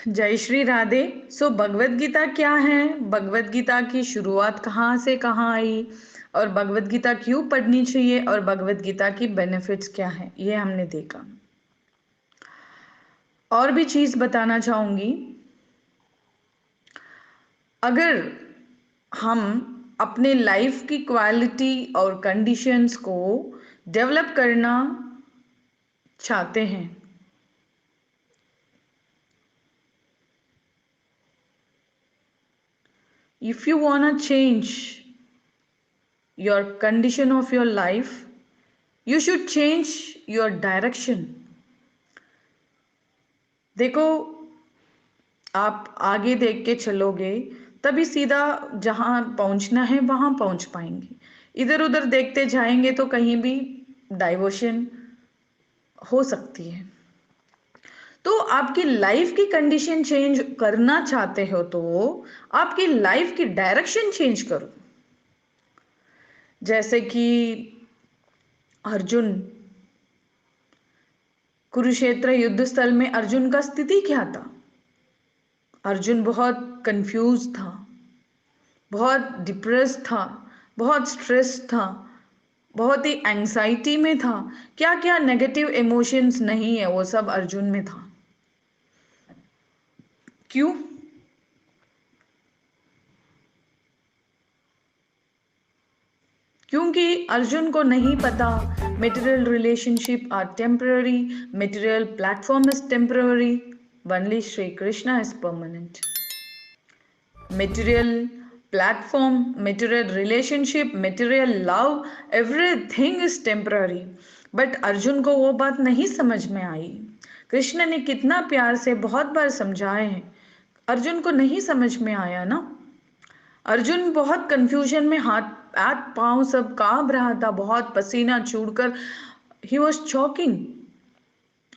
जय श्री राधे। भगवत गीता क्या है, भगवत गीता की शुरुआत कहाँ से कहाँ आई, और भगवत गीता क्यों पढ़नी चाहिए, और भगवत गीता की बेनिफिट्स क्या है, ये हमने देखा। और भी चीज बताना चाहूंगी। अगर हम अपने लाइफ की क्वालिटी और कंडीशंस को डेवलप करना चाहते हैं, if you wanna change your condition of your life, you should change your direction. देखो, आप आगे देख के चलोगे तभी सीधा जहां पहुंचना है वहां पहुंच पाएंगे। इधर उधर देखते जाएंगे तो कहीं भी डाइवर्शन हो सकती है। तो आपकी लाइफ की कंडीशन चेंज करना चाहते हो तो आपकी लाइफ की डायरेक्शन चेंज करो। जैसे कि अर्जुन, कुरुक्षेत्र युद्ध स्थल में अर्जुन का स्थिति क्या था? अर्जुन बहुत कंफ्यूज था, बहुत डिप्रेस था, बहुत स्ट्रेस था, बहुत ही एंजाइटी में था। क्या क्या नेगेटिव इमोशंस नहीं है, वो सब अर्जुन में था। क्यों? क्योंकि अर्जुन को नहीं पता material relationship are temporary, material platform is temporary, only Shri Krishna is permanent. Material platform, material relationship, material love, everything is temporary. But Arjun को वो बात नहीं समझ में आई। कृष्ण ने कितना प्यार से बहुत बार समझाए हैं, अर्जुन को नहीं समझ में आया ना। अर्जुन बहुत कंफ्यूजन में, हाथ हाथ पांव सब कांप रहा था, बहुत पसीना छूटकर ही वॉज चॉकिंग।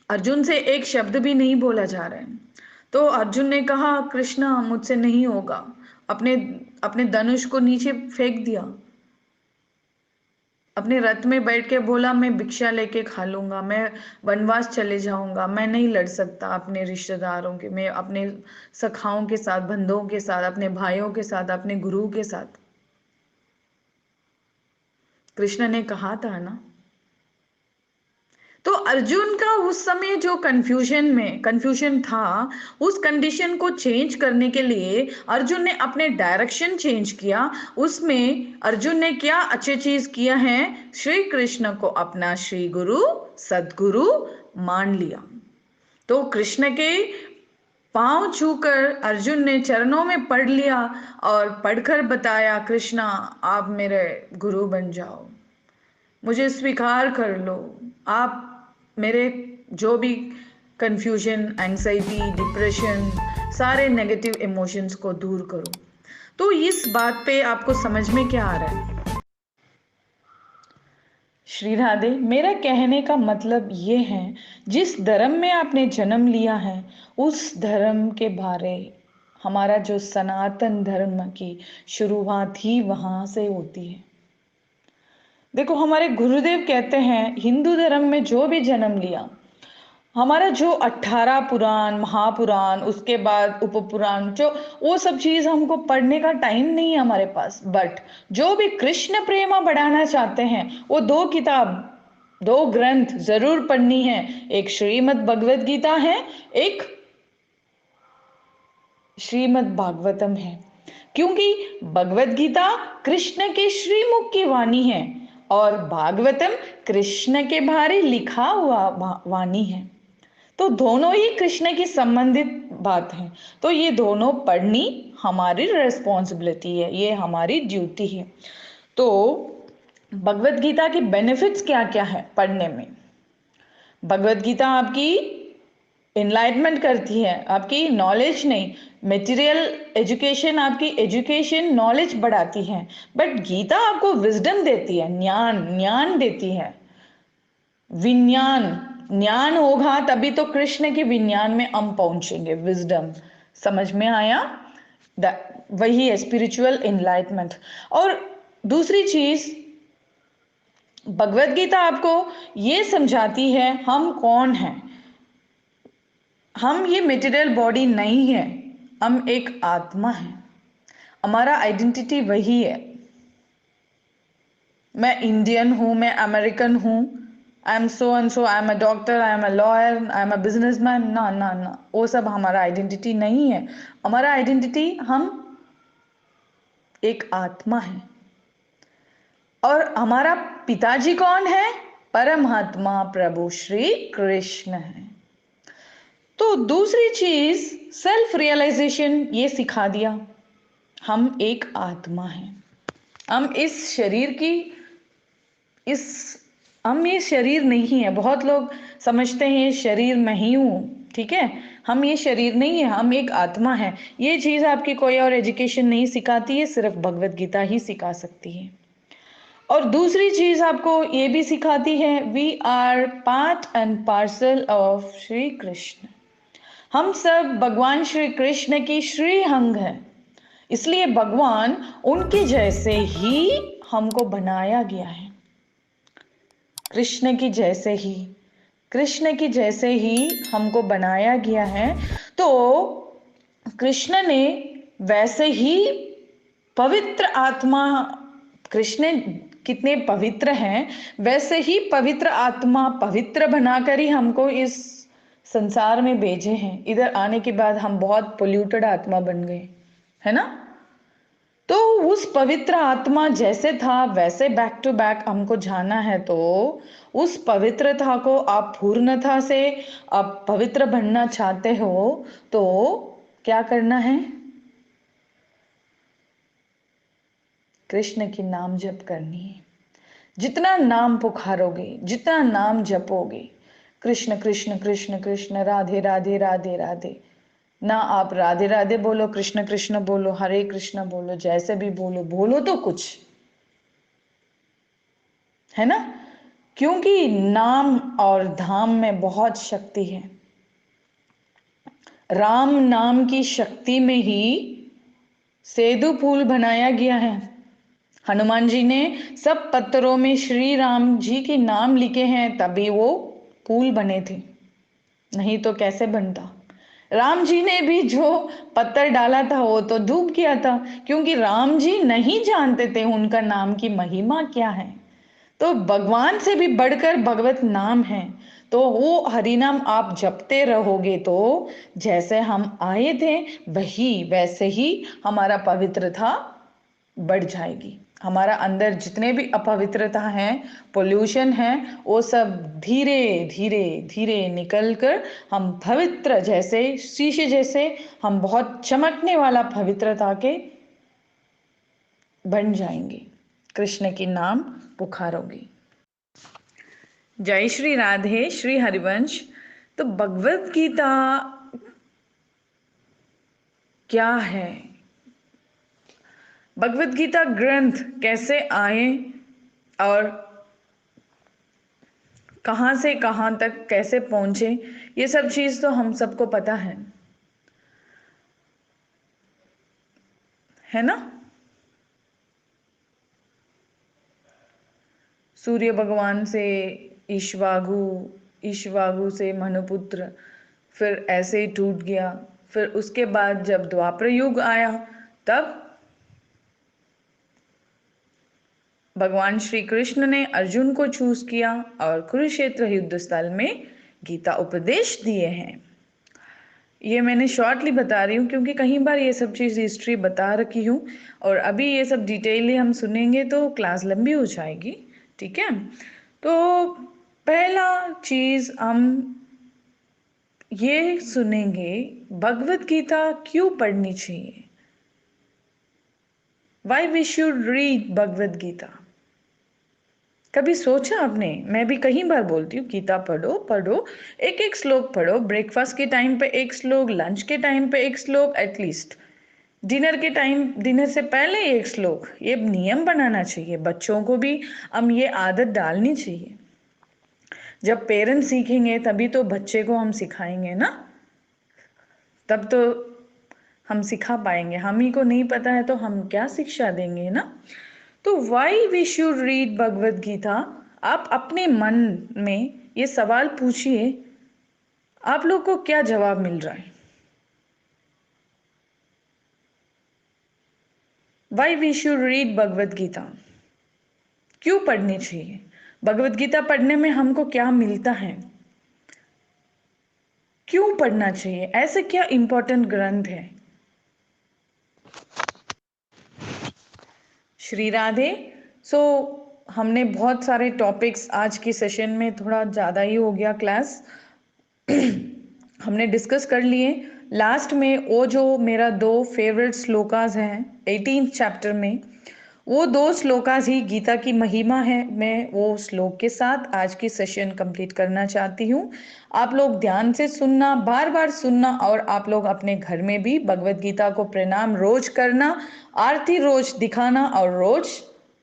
अर्जुन से एक शब्द भी नहीं बोला जा रहा है। तो अर्जुन ने कहा, कृष्णा मुझसे नहीं होगा। अपने अपने धनुष को नीचे फेंक दिया, अपने रथ में बैठ के बोला, मैं भिक्षा लेके खा लूंगा, मैं वनवास चले जाऊंगा, मैं नहीं लड़ सकता अपने रिश्तेदारों के, मैं अपने सखाओं के साथ, बंधुओं के साथ, अपने भाइयों के साथ, अपने गुरु के साथ। कृष्ण ने कहा था ना। तो अर्जुन का उस समय जो कंफ्यूजन था, उस कंडीशन को चेंज करने के लिए अर्जुन ने अपने डायरेक्शन चेंज किया। उसमें अर्जुन ने क्या अच्छे चीज किया है, श्री कृष्ण को अपना श्री गुरु सदगुरु मान लिया। तो कृष्ण के पांव छूकर अर्जुन ने चरणों में पढ़ लिया और पढ़कर बताया, कृष्णा आप मेरे गुरु बन जाओ, मुझे स्वीकार कर लो, आप मेरे जो भी कंफ्यूजन, एंजाइटी, डिप्रेशन, सारे नेगेटिव इमोशंस को दूर करो। तो इस बात पे आपको समझ में क्या आ रहा है? श्री राधे, मेरा कहने का मतलब ये है, जिस धर्म में आपने जन्म लिया है उस धर्म के बारे, हमारा जो सनातन धर्म की शुरुआत ही वहां से होती है। देखो, हमारे गुरुदेव कहते हैं, हिंदू धर्म में जो भी जन्म लिया, हमारा जो 18 पुराण, महापुराण, उसके बाद उपपुराण, जो वो सब चीज हमको पढ़ने का टाइम नहीं है हमारे पास। बट जो भी कृष्ण प्रेमा बढ़ाना चाहते हैं, वो दो किताब, दो ग्रंथ जरूर पढ़नी है। एक श्रीमद् भगवद गीता है, एक श्रीमद् भागवतम है। क्योंकि भगवद गीता कृष्ण के श्रीमुख की वाणी है और भागवतम कृष्ण के भारे लिखा हुआ वाणी है। तो दोनों ही कृष्ण की संबंधित बात है। तो ये दोनों पढ़नी हमारी रिस्पॉन्सिबिलिटी है, ये हमारी ड्यूटी है। तो भगवत गीता की बेनिफिट्स क्या क्या है पढ़ने में? भगवत गीता आपकी इनलाइटमेंट करती है, आपकी नॉलेज नहीं, मटेरियल एजुकेशन, आपकी एजुकेशन नॉलेज बढ़ाती है। बट गीता आपको विजडम देती है, ज्ञान देती है, विज्ञान। ज्ञान होगा तभी तो कृष्ण के विज्ञान में हम पहुंचेंगे। विजडम, समझ में आया? वही है स्पिरिचुअल एनलाइटमेंट। और दूसरी चीज, भगवत गीता आपको ये समझाती है हम कौन हैं, हम ये मटेरियल बॉडी नहीं है, हम एक आत्मा है। हमारा आइडेंटिटी वही है। मैं इंडियन हूं, मैं अमेरिकन हूं, I am so and so, I am a doctor, I am a lawyer, I am a businessman, ना ना ना, वो सब हमारा आइडेंटिटी नहीं है। हमारा आइडेंटिटी, हम एक आत्मा है। और हमारा पिताजी कौन है? परमात्मा प्रभु श्री कृष्ण है। तो दूसरी चीज, सेल्फ रियलाइजेशन ये सिखा दिया, हम एक आत्मा है। हम इस शरीर की, इस हम ये शरीर नहीं है। बहुत लोग समझते हैं शरीर मैं ही हूं, ठीक है। हम ये शरीर नहीं है, हम एक आत्मा है। ये चीज आपकी कोई और एजुकेशन नहीं सिखाती है, सिर्फ भगवत गीता ही सिखा सकती है। और दूसरी चीज आपको ये भी सिखाती है, we are part and parcel of Shri Krishna. हम सब भगवान श्री कृष्ण की श्री अंग है। इसलिए भगवान, उनके जैसे ही हमको बनाया गया है। कृष्ण की जैसे ही, कृष्ण की जैसे ही हमको बनाया गया है। तो कृष्ण ने वैसे ही पवित्र आत्मा, कृष्ण कितने पवित्र हैं, वैसे ही पवित्र आत्मा पवित्र बनाकर ही हमको इस संसार में भेजे हैं। इधर आने के बाद हम बहुत पोल्यूटेड आत्मा बन गए, है ना। तो उस पवित्र आत्मा जैसे था वैसे बैक टू बैक हमको जाना है। तो उस पवित्रता को आप पूर्णता से आप पवित्र बनना चाहते हो तो क्या करना है? कृष्ण की नाम जप करनी है। जितना नाम पुकारोगे, जितना नाम जपोगे, कृष्ण कृष्ण कृष्ण कृष्ण, राधे राधे राधे राधे, ना आप राधे राधे बोलो, कृष्ण कृष्ण बोलो, हरे कृष्ण बोलो, जैसे भी बोलो, बोलो तो कुछ, है ना। क्योंकि नाम और धाम में बहुत शक्ति है। राम नाम की शक्ति में ही सेतु पुल बनाया गया है। हनुमान जी ने सब पत्थरों में श्री राम जी के नाम लिखे हैं, तभी वो पुल बने थे, नहीं तो कैसे बनता। राम जी ने भी जो पत्थर डाला था वो तो डूब गया था, क्योंकि राम जी नहीं जानते थे उनका नाम की महिमा क्या है। तो भगवान से भी बढ़कर भगवत नाम है। तो वो हरि नाम आप जपते रहोगे तो जैसे हम आए थे वही वैसे ही हमारा पवित्रता बढ़ जाएगी। हमारा अंदर जितने भी अपवित्रता है, पोल्यूशन है, वो सब धीरे धीरे धीरे निकल कर हम पवित्र जैसे शीशे जैसे, हम बहुत चमकने वाला पवित्रता के बन जाएंगे। कृष्ण की नाम पुकारोगे। जय श्री राधे, श्री हरिवंश। तो भगवत गीता क्या है? भगवत गीता ग्रंथ कैसे आए और कहां से कहां तक कैसे पहुंचे, ये सब चीज तो हम सबको पता है ना। सूर्य भगवान से ईश्वागु, ईश्वागु से मनुपुत्र, फिर ऐसे ही टूट गया। फिर उसके बाद जब द्वापर युग आया तब भगवान श्री कृष्ण ने अर्जुन को चूज किया और कुरुक्षेत्र युद्ध स्थल में गीता उपदेश दिए हैं। ये मैंने शॉर्टली बता रही हूँ क्योंकि कई बार ये सब चीज़ हिस्ट्री बता रखी हूँ, और अभी ये सब डिटेलली हम सुनेंगे तो क्लास लंबी हो जाएगी, ठीक है। तो पहला चीज हम ये सुनेंगे, भगवत गीता क्यों पढ़नी चाहिए, why we should read Bhagavad Gita. कभी सोचा आपने? मैं भी कई बार बोलती हूँ गीता पढ़ो पढ़ो, एक एक श्लोक पढ़ो, ब्रेकफास्ट के टाइम पे एक श्लोक, लंच के टाइम पे एक श्लोक, एटलीस्ट डिनर के टाइम, डिनर से पहले एक श्लोक। ये नियम बनाना चाहिए, बच्चों को भी हम ये आदत डालनी चाहिए। जब पेरेंट्स सीखेंगे तभी तो बच्चे को हम सिखाएंगे ना, तब तो हम सिखा पाएंगे। हम ही को नहीं पता है तो हम क्या शिक्षा देंगे ना। तो why we should read Bhagavad Gita, आप अपने मन में ये सवाल पूछिए, आप लोग को क्या जवाब मिल रहा है? Why we should read Bhagavad Gita? क्यों पढ़नी चाहिए? भगवत गीता पढ़ने में हमको क्या मिलता है? क्यों पढ़ना चाहिए? ऐसे क्या इंपॉर्टेंट ग्रंथ है? श्री राधे। सो हमने बहुत सारे टॉपिक्स आज की सेशन में, थोड़ा ज़्यादा ही हो गया क्लास, हमने डिस्कस कर लिए। लास्ट में वो जो मेरा दो फेवरेट श्लोकास हैं 18th चैप्टर में, वो दो श्लोकास ही गीता की महिमा है। मैं वो श्लोक के साथ आज की सेशन कंप्लीट करना चाहती हूँ। आप लोग ध्यान से सुनना, बार बार सुनना, और आप लोग अपने घर में भी भगवत गीता को प्रणाम रोज करना, आरती रोज दिखाना, और रोज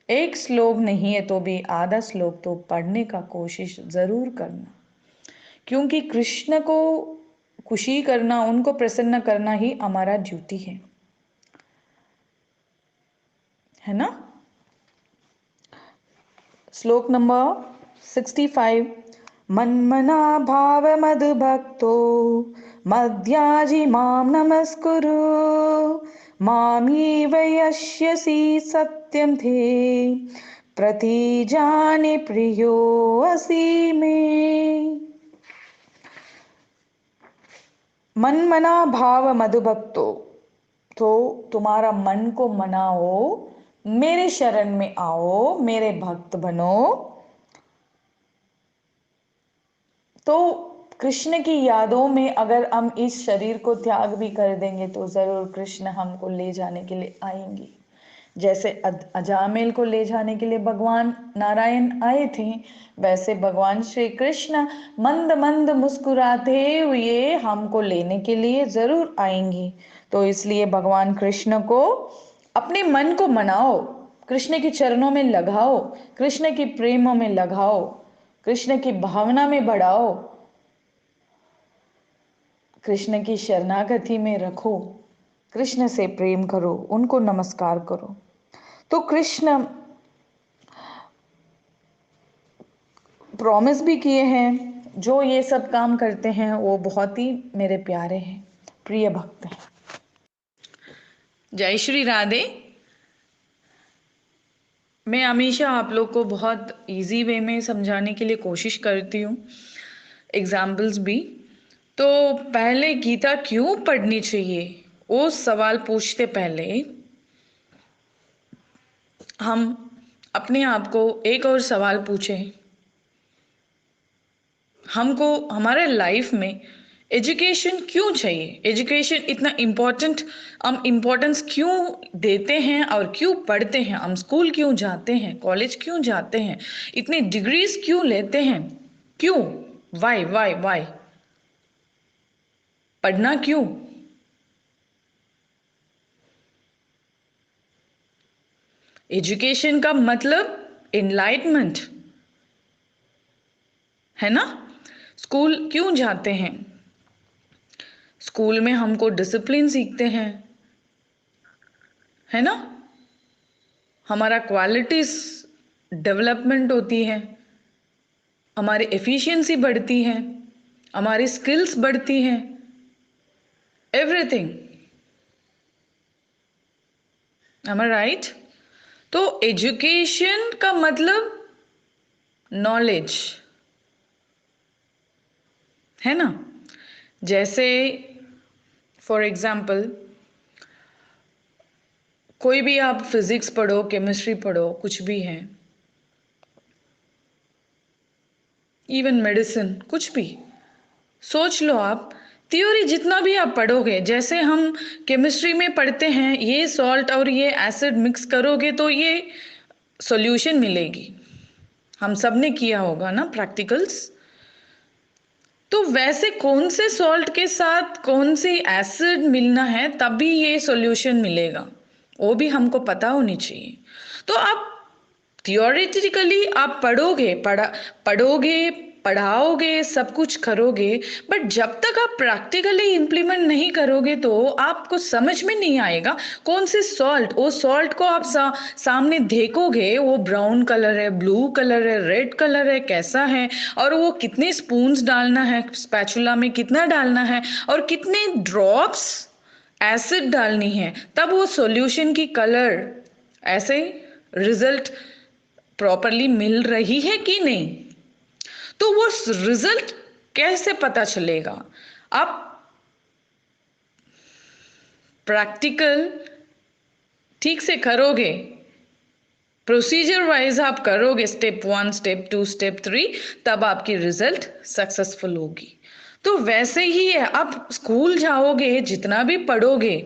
एक श्लोक नहीं है तो भी आधा श्लोक तो पढ़ने का कोशिश जरूर करना, क्योंकि कृष्ण को खुशी करना, उनको प्रसन्न करना ही हमारा ड्यूटी है ना। श्लोक नंबर 65। मन्मना भाव मधुभक्तो मद्याजी माम नमस्कुरु मामी वयस्यसि सत्यम थे प्रतिजाने प्रियो असि मे। मन मना भाव मधुभक्तो, तो तुम्हारा मन को मनाओ, मेरे शरण में आओ, मेरे भक्त बनो। तो कृष्ण की यादों में अगर हम इस शरीर को त्याग भी कर देंगे तो जरूर कृष्ण हमको ले जाने के लिए आएंगे। जैसे अजामिल को ले जाने के लिए भगवान नारायण आए थे, वैसे भगवान श्री कृष्ण मंद मंद मुस्कुराते हुए हमको लेने के लिए जरूर आएंगे। तो इसलिए भगवान कृष्ण को अपने मन को मनाओ, कृष्ण के चरणों में लगाओ, कृष्ण के प्रेम में लगाओ, कृष्ण की भावना में बढ़ाओ, कृष्ण की शरणागति में रखो, कृष्ण से प्रेम करो, उनको नमस्कार करो। तो कृष्ण प्रॉमिस भी किए हैं, जो ये सब काम करते हैं वो बहुत ही मेरे प्यारे हैं, प्रिय भक्त हैं। जय श्री राधे। मैं हमेशा आप लोग को बहुत इजी वे में समझाने के लिए कोशिश करती हूँ, एग्जाम्पल्स भी। तो पहले गीता क्यों पढ़नी चाहिए, वो सवाल पूछते पहले हम अपने आप को एक और सवाल पूछें। हमको हमारे लाइफ में एजुकेशन क्यों चाहिए? एजुकेशन इतना इम्पोर्टेंट, हम इम्पोर्टेंस क्यों देते हैं और क्यों पढ़ते हैं? हम स्कूल क्यों जाते हैं, कॉलेज क्यों जाते हैं, इतनी डिग्रीज क्यों लेते हैं? क्यों? Why why why? पढ़ना क्यों? एजुकेशन का मतलब एनलाइटमेंट है ना। स्कूल क्यों जाते हैं? स्कूल में हमको डिसिप्लिन सीखते हैं, है ना। हमारा क्वालिटीज डेवलपमेंट होती है, हमारी एफिशिएंसी बढ़ती है, हमारी स्किल्स बढ़ती हैं, एवरीथिंग। एम आई राइट? तो एजुकेशन का मतलब नॉलेज है ना। जैसे फॉर एग्जाम्पल, कोई भी आप फिजिक्स पढ़ो, केमिस्ट्री पढ़ो, कुछ भी है, इवन मेडिसिन, कुछ भी सोच लो आप। थ्योरी जितना भी आप पढ़ोगे, जैसे हम केमिस्ट्री में पढ़ते हैं, ये सॉल्ट और ये एसिड मिक्स करोगे तो ये सॉल्यूशन मिलेगी, हम सब ने किया होगा ना प्रैक्टिकल्स। तो वैसे कौन से सॉल्ट के साथ कौन सी एसिड मिलना है तभी ये सॉल्यूशन मिलेगा, वो भी हमको पता होनी चाहिए। तो आप थियोरेटिकली आप पढ़ोगे, पढ़ाओगे, सब कुछ करोगे, बट जब तक आप प्रैक्टिकली इम्प्लीमेंट नहीं करोगे तो आपको समझ में नहीं आएगा कौन से सॉल्ट, वो सॉल्ट को आप सामने देखोगे, वो ब्राउन कलर है, ब्लू कलर है, रेड कलर है, कैसा है, और वो कितने स्पून्स डालना है, स्पैचुला में कितना डालना है, और कितने ड्रॉप्स एसिड डालनी है, तब वो सॉल्यूशन की कलर ऐसे रिजल्ट प्रॉपरली मिल रही है कि नहीं। तो वो रिजल्ट कैसे पता चलेगा? आप प्रैक्टिकल ठीक से करोगे, प्रोसीजर वाइज आप करोगे, स्टेप 1, स्टेप 2, स्टेप 3, तब आपकी रिजल्ट सक्सेसफुल होगी। तो वैसे ही है, आप स्कूल जाओगे, जितना भी पढ़ोगे,